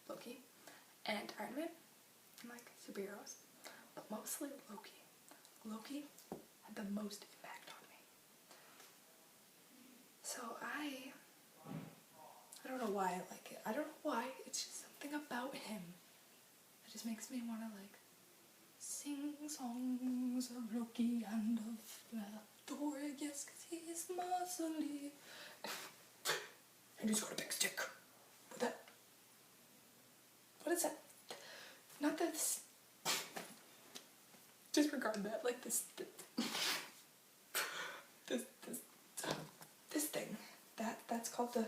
Loki and Iron Man, and like superheroes, but mostly Loki. Loki had the most impact on me. So I don't know why I like it. I don't know why. It's just something about him that just makes me want to like sing songs of Loki and of Thor, yes, because he is muscly. And he's got a big stick. What that? What is that? Not that this. Disregard that. Like this thing. That's called the.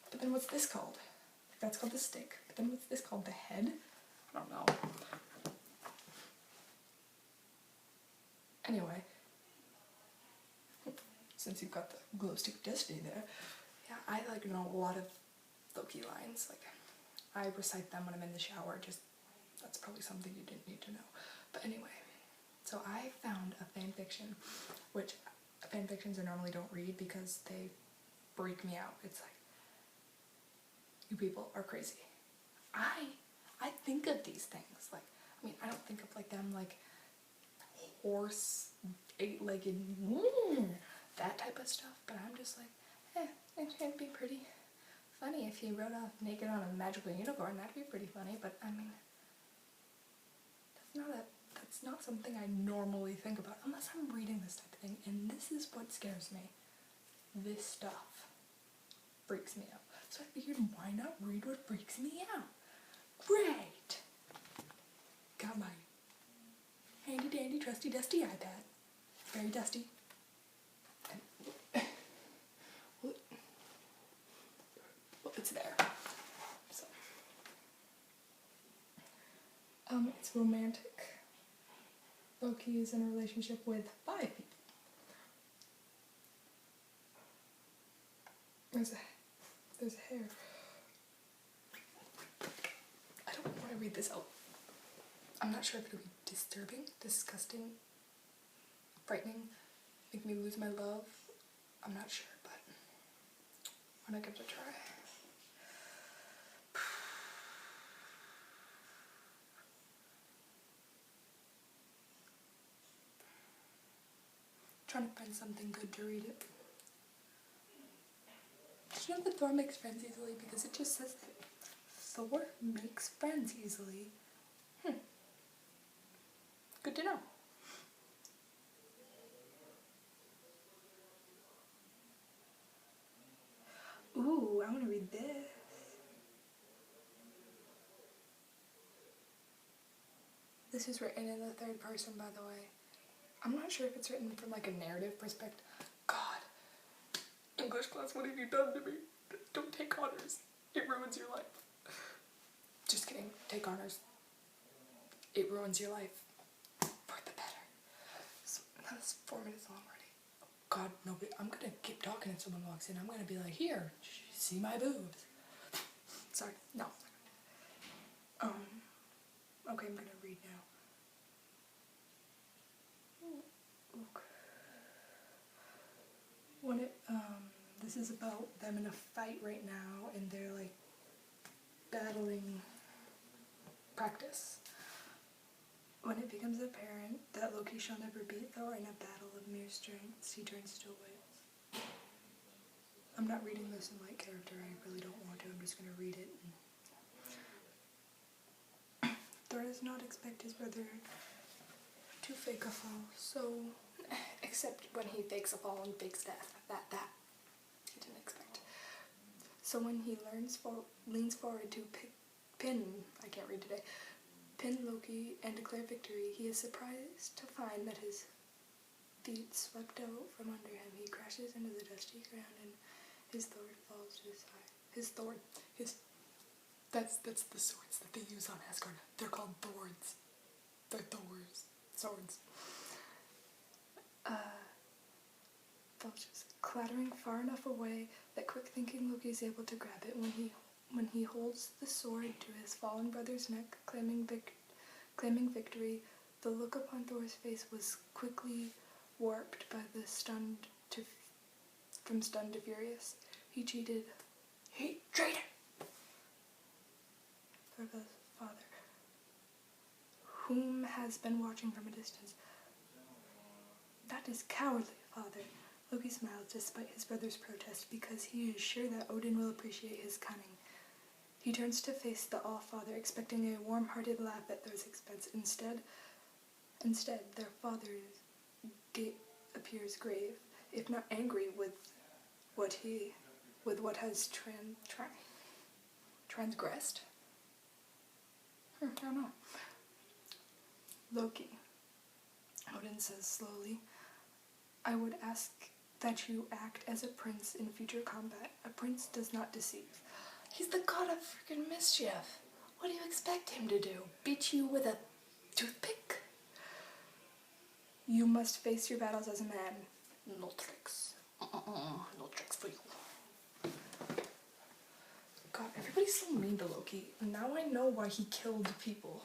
But then what's this called? That's called the stick. But then what's this called? The head? I don't know. Anyway, since you've got the glow stick destiny there, yeah, I like know a lot of Loki lines. Like, I recite them when I'm in the shower. Just that's probably something you didn't need to know. But anyway, so I found a fan fiction, which fan fictions I normally don't read because they freak me out. It's like, you people are crazy. I think of these things like, I mean, I don't think of like them like horse, eight-legged, that type of stuff, but I'm just like, it'd be pretty funny if he rode off naked on a magical unicorn. That'd be pretty funny, but I mean, that's not something I normally think about unless I'm reading this type of thing, and this is what scares me. This stuff freaks me out. So I figured, why not read what freaks me out? Great! Got my handy dandy trusty dusty iPad. Very dusty. And well, it's there. So it's romantic. Loki is in a relationship with 5 people. There's a hair. I don't want to read this out. I'm not sure if it'll be disturbing, disgusting, frightening, make me lose my love. I'm not sure, but I'm gonna give it a try. Trying to find something good to read it. Did you know that Thor makes friends easily? Because it just says that Thor makes friends easily. Good to know. Ooh, I want to read this. This is written in the third person, by the way. I'm not sure if it's written from like a narrative perspective. God, English class, what have you done to me? Don't take honors. It ruins your life. Just kidding. Take honors. It ruins your life. For the better. So, that's 4 minutes long already. Oh, God, nobody. I'm gonna keep talking if someone walks in. I'm gonna be like, here, see my boobs. Sorry. No. Okay, I'm gonna read now. When this is about them in a fight right now, and they're like battling practice. When it becomes apparent that Loki shall never beat Thor in a battle of mere strengths, he turns to wits. I'm not reading this in light character, I really don't want to, I'm just gonna read it. Thor does not expect his brother to fake a fall, so, except when he fakes a fall and fakes death, that he didn't expect. So when he leans forward to pin Loki and declare victory, he is surprised to find that his feet swept out from under him. He crashes into the dusty ground and his sword falls to his side. That's the swords that they use on Asgard. They're called thorns. They're Thor's swords. Falls clattering far enough away that quick-thinking Loki is able to grab it. When he holds the sword to his fallen brother's neck, claiming victory, the look upon Thor's face was quickly warped by from stunned to furious. He cheated. He cheated! Thor his father, whom has been watching from a distance. That is cowardly, father. Loki smiles despite his brother's protest because he is sure that Odin will appreciate his cunning. He turns to face the All-Father, expecting a warm-hearted laugh at Thor's expense. Instead, their father's gait appears grave, if not angry with what has transgressed. I don't know. Loki, Odin says slowly, I would ask that you act as a prince in future combat. A prince does not deceive. He's the god of freaking mischief. What do you expect him to do? Beat you with a toothpick? You must face your battles as a man. No tricks. No tricks for you. God, everybody's so mean to Loki. Now I know why he killed people.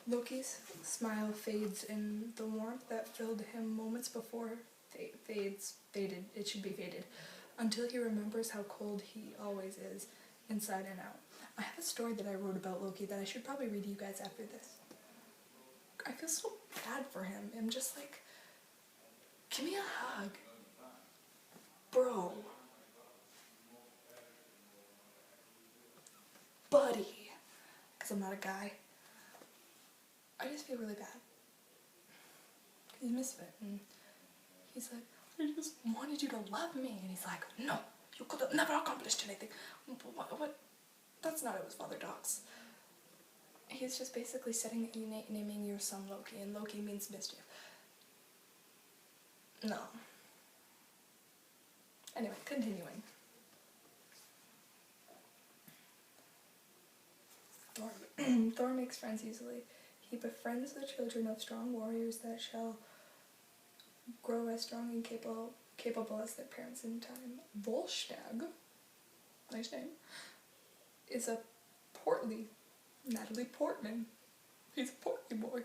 Loki's smile fades in the warmth that filled him moments before faded. It should be faded. Until he remembers how cold he always is, inside and out. I have a story that I wrote about Loki that I should probably read to you guys after this. I feel so bad for him. I'm just like, give me a hug. Bro. Buddy. Because I'm not a guy. I just feel really bad. Because he's a misfit. And he's like, I just wanted you to love me. And he's like, no, you could have never accomplished anything. What? That's not how his father talks. He's just basically naming your son Loki, and Loki means mischief. No. Anyway, continuing. Thor makes friends easily. He befriends the children of strong warriors that shall grow as strong and capable as their parents in time. Volstagg, nice name, is a portly Natalie Portman. He's a portly boy.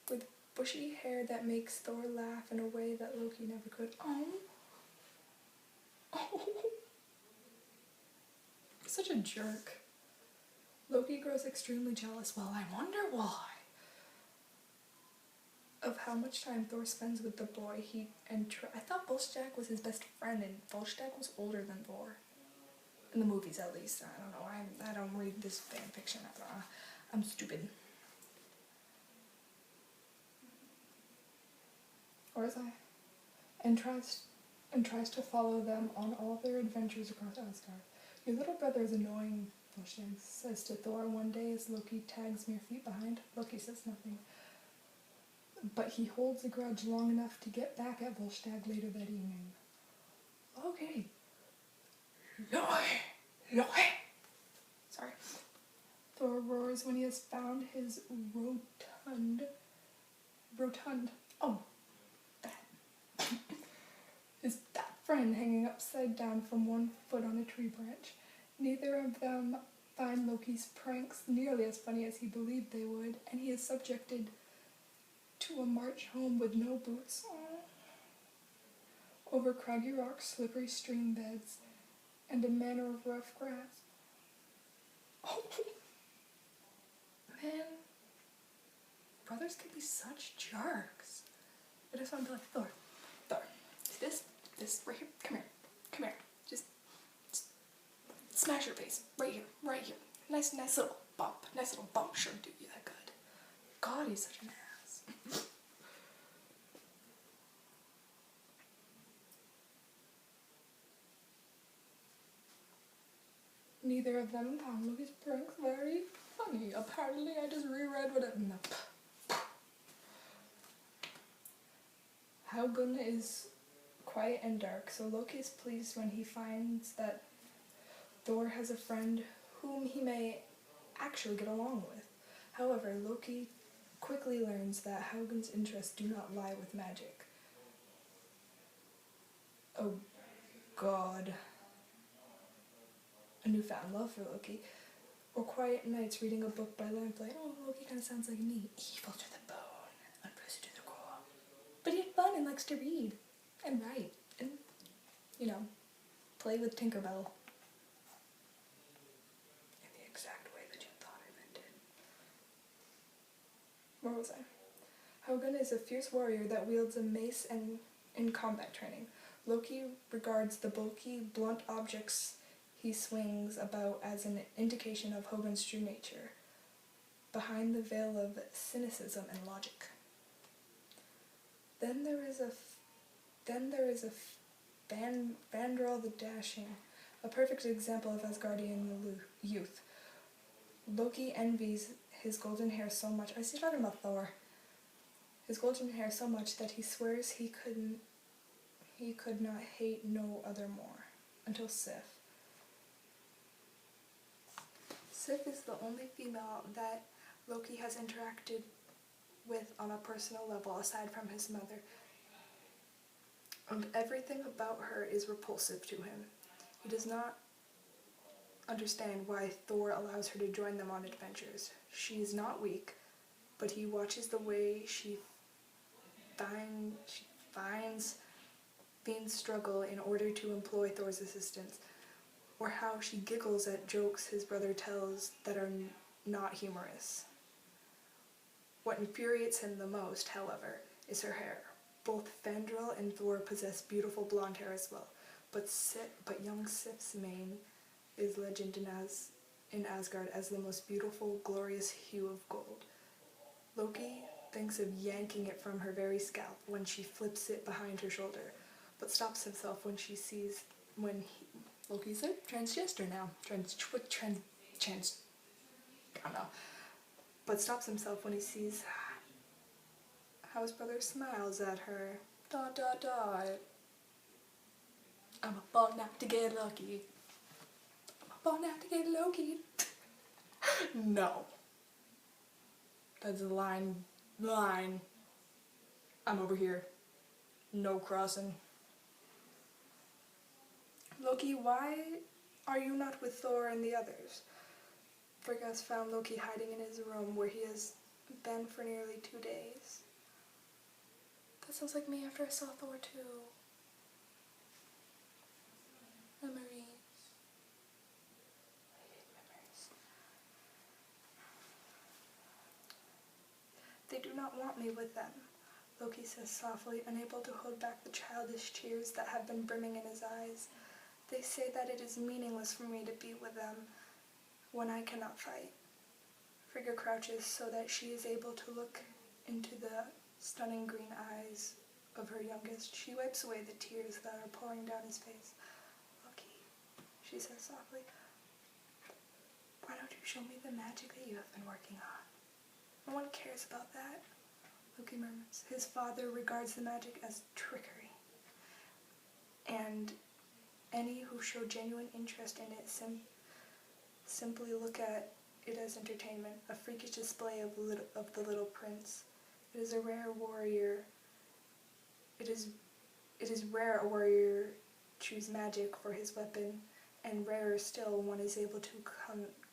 With bushy hair that makes Thor laugh in a way that Loki never could. Oh. Such a jerk. Loki grows extremely jealous. Well, I wonder why. Of how much time Thor spends with the boy I thought Volstagg was his best friend, and Volstagg was older than Thor. In the movies, at least. I don't know. I don't read this fan fiction. I'm stupid. Or is I? And tries to follow them on all their adventures across Asgard. Your little brother is annoying, Volstagg says to Thor one day as Loki tags mere feet behind. Loki says nothing. But he holds a grudge long enough to get back at Volstagg later that evening. Okay. Loki! Sorry. Thor roars when he has found his rotund. Oh, that. His fat friend hanging upside down from one foot on a tree branch. Neither of them find Loki's pranks nearly as funny as he believed they would, and he is subjected to a march home with no boots. Over craggy rocks, slippery stream beds, and a manner of rough grass. Oh, man. Brothers can be such jerks. I just want to be like, Thor, see this, right here, come here, just smash your face, right here, nice little bump, sure do you that good. God, he's such an ass. Neither of them found Loki's pranks very funny. Apparently, I just reread what it. No. Haugun is quiet and dark, so Loki is pleased when he finds that Thor has a friend whom he may actually get along with. However, Loki quickly learns that Haugun's interests do not lie with magic. Oh, God. A newfound love for Loki. Or quiet nights reading a book by lamplight. Oh, Loki kind of sounds like me. Evil to the bone, unpleasant to the core. But he's fun and likes to read and write and, play with Tinkerbell. exact way that you thought I meant it. Where was I? Hogun is a fierce warrior that wields a mace and in combat training. Loki regards the bulky, blunt objects he swings about as an indication of Hogun's true nature, behind the veil of cynicism and logic. Then there is Fandral the Dashing, a perfect example of Asgardian youth. Loki envies his golden hair so much. I see talking about Thor. His golden hair so much that he swears he could not hate no other more, until Sif. Sif is the only female that Loki has interacted with on a personal level aside from his mother. And everything about her is repulsive to him. He does not understand why Thor allows her to join them on adventures. She is not weak, but he watches the way she finds Fiend's struggle in order to employ Thor's assistance, or how she giggles at jokes his brother tells that are not humorous. What infuriates him the most, however, is her hair. Both Fandral and Thor possess beautiful blonde hair as well, but young Sif's mane is legend in Asgard as the most beautiful, glorious hue of gold. Loki thinks of yanking it from her very scalp when she flips it behind her shoulder, but stops himself when Loki's a transgender now. I don't know. But stops himself when he sees how his brother smiles at her. I'm a born out to get lucky. I'm a born out to get Loki. No. That's a line. I'm over here. No crossing. Loki, why are you not with Thor and the others? Frigga has found Loki hiding in his room where he has been for nearly 2 days. That sounds like me after I saw Thor 2. Memories. I hate memories. They do not want me with them, Loki says softly, unable to hold back the childish tears that have been brimming in his eyes. They say that it is meaningless for me to be with them when I cannot fight. Frigga crouches so that she is able to look into the stunning green eyes of her youngest. She wipes away the tears that are pouring down his face. Loki, she says softly, why don't you show me the magic that you have been working on? No one cares about that, Loki murmurs. His father regards the magic as trickery, and any who show genuine interest in it simply look at it as entertainment, a freakish display of the little prince. It is rare a warrior choose magic for his weapon, and rarer still one is able to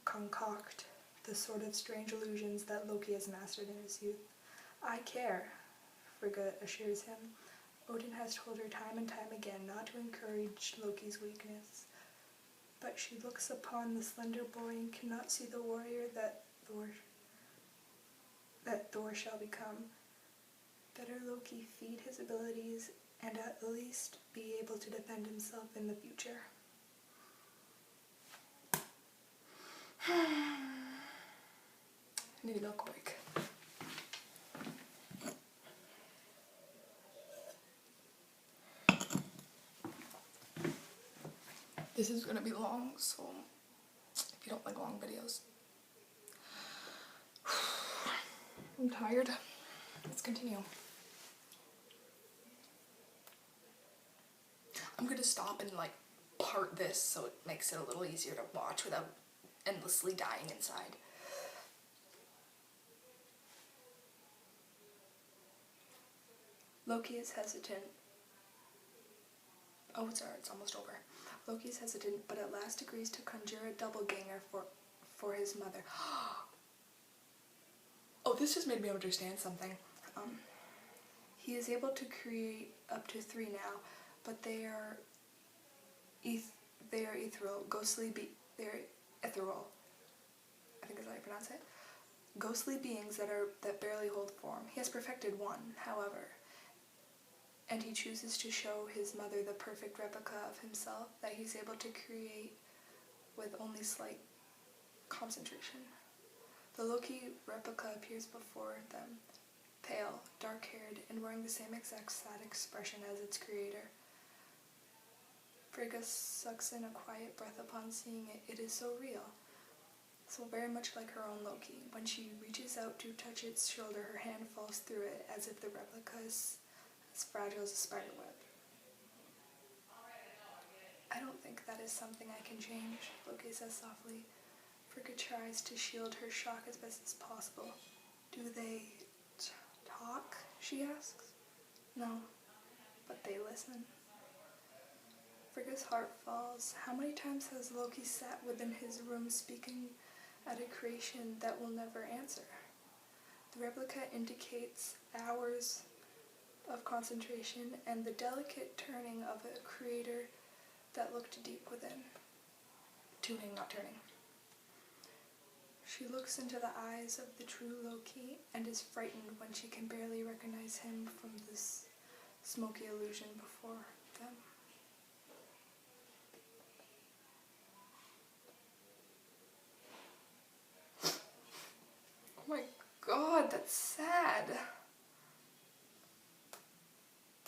concoct the sort of strange illusions that Loki has mastered in his youth. I care, Frigga assures him. Odin has told her time and time again not to encourage Loki's weakness, but she looks upon the slender boy and cannot see the warrior that Thor shall become. Better Loki feed his abilities and at least be able to defend himself in the future. I need a milk break. This is gonna be long, so if you don't like long videos. I'm tired. Let's continue. I'm gonna stop and part this so it makes it a little easier to watch without endlessly dying inside. Loki is hesitant. Oh, sorry, it's almost over. Loki is hesitant, but at last agrees to conjure a doppelganger for his mother. Oh, this just made me understand something. He is able to create up to 3 now, but they are ethereal, ghostly they're ethereal. pronounce it, ghostly beings that barely hold form. He has perfected one, however, and he chooses to show his mother the perfect replica of himself that he's able to create with only slight concentration. The Loki replica appears before them, pale, dark-haired, and wearing the same exact sad expression as its creator. Frigga sucks in a quiet breath upon seeing it. It is so real, so very much like her own Loki. When she reaches out to touch its shoulder, her hand falls through it as if the replica is as fragile as a spider web. I don't think that is something I can change, Loki says softly. Frigga tries to shield her shock as best as possible. Do they talk? She asks. No, but they listen. Frigga's heart falls. How many times has Loki sat within his room speaking at a creation that will never answer? The replica indicates hours of concentration and the delicate turning of a creator that looked deep within. Tuning, not turning. She looks into the eyes of the true Loki and is frightened when she can barely recognize him from this smoky illusion before them. Oh my god, that's sad.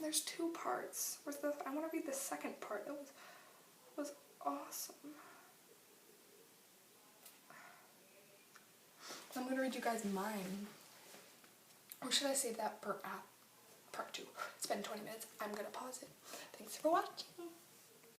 There's 2 parts. I want to read the second part. That was awesome. I'm going to read you guys mine. Or should I save that for part 2? It's been 20 minutes. I'm going to pause it. Thanks for watching.